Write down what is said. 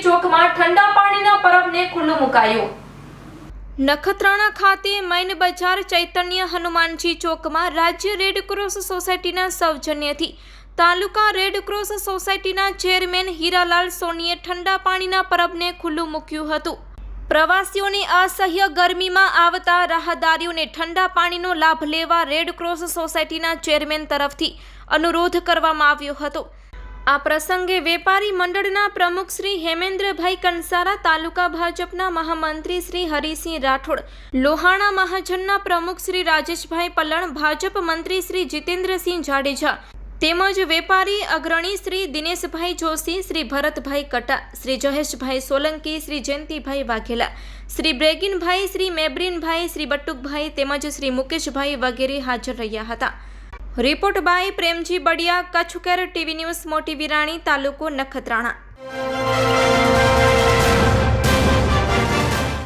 હનુમાનજી ચોકમાં ઠંડા પાણીના પરબને ખુલ્લું મુકાયું। નખત્રાણા ખાતે મૈન બજાર ચૈતન્ય હનુમાનજી ચોકમાં રાજ્ય રેડક્રોસ સોસાયટીના સૌજન્યથી તાલુકા રેડક્રોસ સોસાયટીના ચેરમેન હીરાલાલ સોનીએ ઠંડા પાણીના પરબને ખુલ્લું મૂક્યું હતું। પ્રવાસીઓની અસહ્ય ગરમીમાં આવતા રાહદારીઓને ઠંડા પાણીનો લાભ લેવા રેડક્રોસ સોસાયટીના ચેરમેન તરફથી અનુરોધ કરવામાં આવ્યો હતો। આ પ્રસંગે વેપારી મંડળના પ્રમુખ શ્રી હેમેન્દ્રભાઈ કંસારા, તાલુકા ભાજપના મહામંત્રી શ્રી હરિસિંહ રાઠોડ, લોહાણા મહાજનના પ્રમુખ શ્રી રાજેશભાઈ પલણ, ભાજપ મંત્રી શ્રી જીતેન્દ્રસિંહ જાડેજા તેમજ વેપારી અગ્રણી શ્રી દિનેશભાઈ જોશી, શ્રી ભરતભાઈ કટા, શ્રી જયેશભાઈ સોલંકી, શ્રી જયંતિભાઈ વાઘેલા, શ્રી બ્રેગિનભાઈ, શ્રી મેબ્રિનભાઈ, શ્રી બટુકભાઈ તેમજ શ્રી મુકેશભાઈ વગેરે હાજર રહ્યા હતા। Report by Premji Badiya, Kutch care TV news, Moti Virani, તાલુકો નખત્રાણા।